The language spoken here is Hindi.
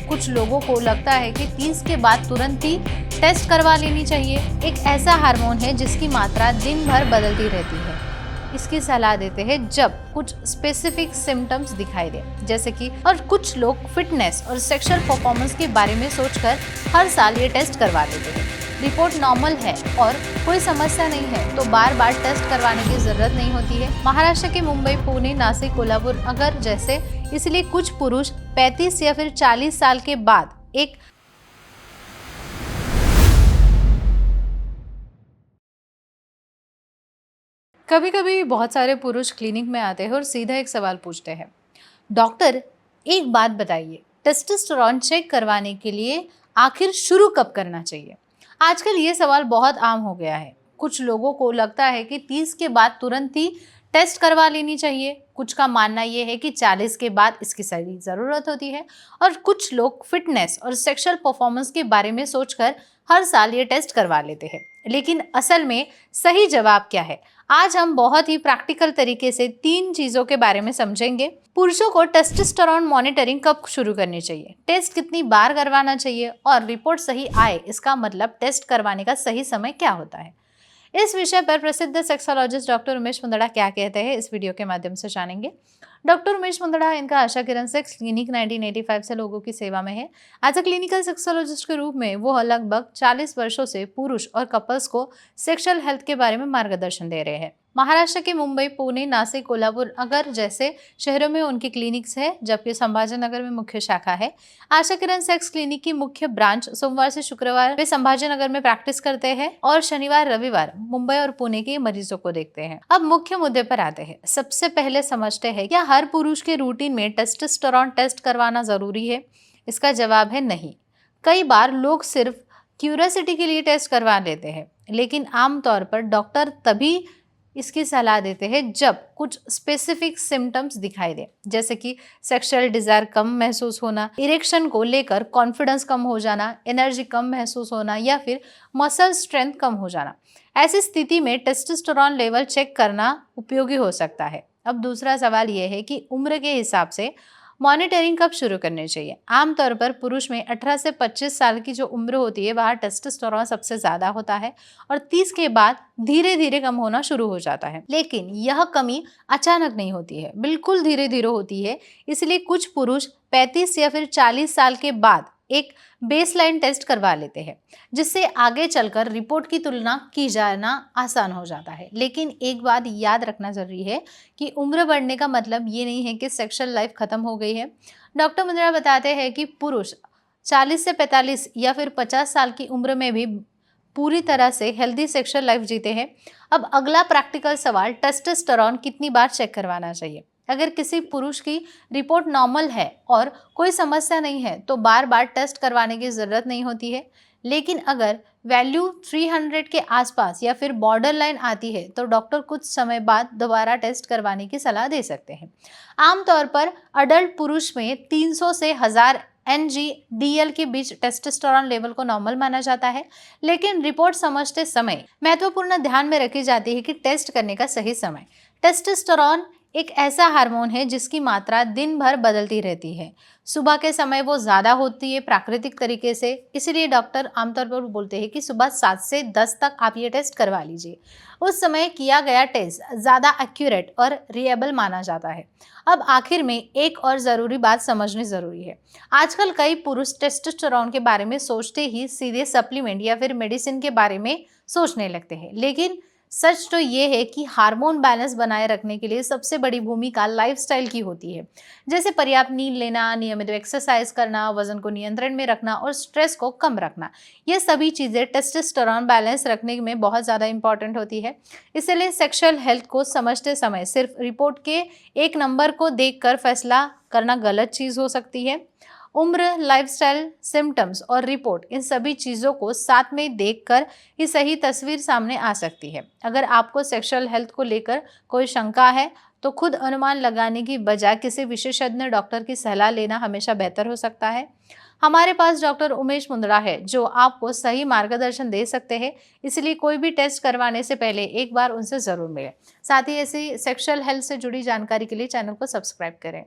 कुछ लोगों को लगता है कि 30 के बाद तुरंत ही टेस्ट करवा लेनी चाहिए। एक ऐसा हार्मोन है जिसकी मात्रा दिन भर बदलती रहती है। इसकी सलाह देते हैं जब कुछ स्पेसिफिक सिम्टम्स दिखाई दे, जैसे कि और कुछ लोग फिटनेस और सेक्सुअल परफॉर्मेंस के बारे में सोचकर हर साल ये टेस्ट करवा लेते हैं। रिपोर्ट नॉर्मल है और कोई समस्या नहीं है तो बार बार टेस्ट करवाने की जरूरत नहीं होती है। महाराष्ट्र के मुंबई, पुणे, नासिक, कोल्हापुर अगर जैसे, इसलिए कुछ पुरुष 35 या फिर 40 साल के बाद एक कभी कभी बहुत सारे पुरुष क्लिनिक में आते हैं और सीधा एक सवाल पूछते हैं, डॉक्टर एक बात बताइए, टेस्टोस्टेरोन चेक करवाने के लिए आखिर शुरू कब करना चाहिए? आजकल ये सवाल बहुत आम हो गया है। कुछ लोगों को लगता है कि 30 के बाद तुरंत ही टेस्ट करवा लेनी चाहिए। कुछ का मानना ये है कि 40 के बाद इसकी सही ज़रूरत होती है और कुछ लोग फिटनेस और सेक्सुअल परफॉर्मेंस के बारे में सोचकर हर साल ये टेस्ट करवा लेते हैं। लेकिन असल में सही जवाब क्या है? आज हम बहुत ही प्रैक्टिकल तरीके से 3 चीज़ों के बारे में समझेंगे। पुरुषों को टेस्टोस्टेरोन मॉनिटरिंग कब शुरू करनी चाहिए, टेस्ट कितनी बार करवाना चाहिए और रिपोर्ट सही आए इसका मतलब टेस्ट करवाने का सही समय क्या होता है। इस विषय पर प्रसिद्ध सेक्सोलॉजिस्ट डॉक्टर उमेश मुंदड़ा क्या कहते हैं, इस वीडियो के माध्यम से जानेंगे। डॉक्टर उमेश मुंदड़ा, इनका आशा किरण सेक्स क्लिनिक 1985 से लोगों की सेवा में है। एज अ क्लिनिकल सेक्सोलॉजिस्ट के रूप में वो लगभग 40 वर्षों से पुरुष और कपल्स को सेक्सुअल हेल्थ के बारे में मार्गदर्शन दे रहे हैं। महाराष्ट्र के मुंबई, पुणे, नासिक, कोल्हापुर अगर जैसे शहरों में उनकी क्लिनिक्स है, जबकि संभाजीनगर में मुख्य शाखा है। आशा किरण सेक्स क्लिनिक की मुख्य ब्रांच सोमवार से शुक्रवार वे संभाजीनगर में प्रैक्टिस करते हैं और शनिवार रविवार मुंबई और पुणे के मरीजों को देखते हैं। अब मुख्य मुद्दे पर आते हैं। सबसे पहले समझते हैं, क्या हर पुरुष के रूटीन में टेस्टोस्टेरोन टेस्ट करवाना जरूरी है? इसका जवाब है नहीं। कई बार लोग सिर्फ क्यूरियोसिटी के लिए टेस्ट करवा लेते हैं, लेकिन आमतौर पर डॉक्टर तभी इसकी सलाह देते हैं जब कुछ स्पेसिफिक सिम्टम्स दिखाई दे, जैसे कि सेक्सुअल डिजायर कम महसूस होना, इरेक्शन को लेकर कॉन्फिडेंस कम हो जाना, एनर्जी कम महसूस होना या फिर मसल स्ट्रेंथ कम हो जाना। ऐसी स्थिति में टेस्टोस्टेरोन लेवल चेक करना उपयोगी हो सकता है। अब दूसरा सवाल यह है कि उम्र के हिसाब से मॉनिटरिंग कब शुरू करनी चाहिए। आमतौर पर पुरुष में 18 से 25 साल की जो उम्र होती है वहाँ टेस्टोस्टेरोन सबसे ज़्यादा होता है और 30 के बाद धीरे धीरे कम होना शुरू हो जाता है। लेकिन यह कमी अचानक नहीं होती है, बिल्कुल धीरे धीरे होती है। इसलिए कुछ पुरुष 35 या फिर 40 साल के बाद एक बेसलाइन टेस्ट करवा लेते हैं, जिससे आगे चलकर रिपोर्ट की तुलना की जाना आसान हो जाता है। लेकिन एक बात याद रखना जरूरी है कि उम्र बढ़ने का मतलब ये नहीं है कि सेक्सुअल लाइफ खत्म हो गई है। डॉक्टर मुंदड़ा बताते हैं कि पुरुष 40 से 45 या फिर 50 साल की उम्र में भी पूरी तरह से हेल्दी सेक्सुअल लाइफ जीते हैं। अब अगला प्रैक्टिकल सवाल, टेस्टोस्टेरोन कितनी बार चेक करवाना चाहिए? अगर किसी पुरुष की रिपोर्ट नॉर्मल है और कोई समस्या नहीं है तो बार बार टेस्ट करवाने की ज़रूरत नहीं होती है। लेकिन अगर वैल्यू 300 के आसपास या फिर बॉर्डर लाइन आती है तो डॉक्टर कुछ समय बाद दोबारा टेस्ट करवाने की सलाह दे सकते हैं। आमतौर पर अडल्ट पुरुष में 300 से 1000 NG/DL के बीच टेस्टोस्टेरोन लेवल को नॉर्मल माना जाता है। लेकिन रिपोर्ट समझते समय महत्वपूर्ण ध्यान में रखी जाती है कि टेस्ट करने का सही समय। टेस्टोस्टेरोन एक ऐसा हार्मोन है जिसकी मात्रा दिन भर बदलती रहती है। सुबह के समय वो ज़्यादा होती है प्राकृतिक तरीके से, इसलिए डॉक्टर आमतौर पर बोलते हैं कि सुबह 7 से 10 तक आप ये टेस्ट करवा लीजिए। उस समय किया गया टेस्ट ज़्यादा एक्यूरेट और रिलायबल माना जाता है। अब आखिर में एक और ज़रूरी बात समझनी ज़रूरी है। आजकल कई पुरुष टेस्टोस्टेरोन के बारे में सोचते ही सीधे सप्लीमेंट या फिर मेडिसिन के बारे में सोचने लगते हैं। लेकिन सच तो ये है कि हार्मोन बैलेंस बनाए रखने के लिए सबसे बड़ी भूमिका लाइफस्टाइल की होती है, जैसे पर्याप्त नींद लेना, नियमित एक्सरसाइज करना, वजन को नियंत्रण में रखना और स्ट्रेस को कम रखना। ये सभी चीज़ें टेस्टोस्टेरोन बैलेंस रखने में बहुत ज़्यादा इंपॉर्टेंट होती है। इसलिए सेक्सुअल हेल्थ को समझते समय सिर्फ रिपोर्ट के एक नंबर को देखकर फैसला करना गलत चीज़ हो सकती है। उम्र, लाइफस्टाइल, सिम्टम्स और रिपोर्ट, इन सभी चीज़ों को साथ में देखकर ही सही तस्वीर सामने आ सकती है। अगर आपको सेक्सुअल हेल्थ को लेकर कोई शंका है तो खुद अनुमान लगाने की बजाय किसी विशेषज्ञ डॉक्टर की सलाह लेना हमेशा बेहतर हो सकता है। हमारे पास डॉक्टर उमेश मुंदड़ा है जो आपको सही मार्गदर्शन दे सकते हैं, इसलिए कोई भी टेस्ट करवाने से पहले एक बार उनसे ज़रूर मिलें। साथ ही ऐसी सेक्सुअल हेल्थ से जुड़ी जानकारी के लिए चैनल को सब्सक्राइब करें।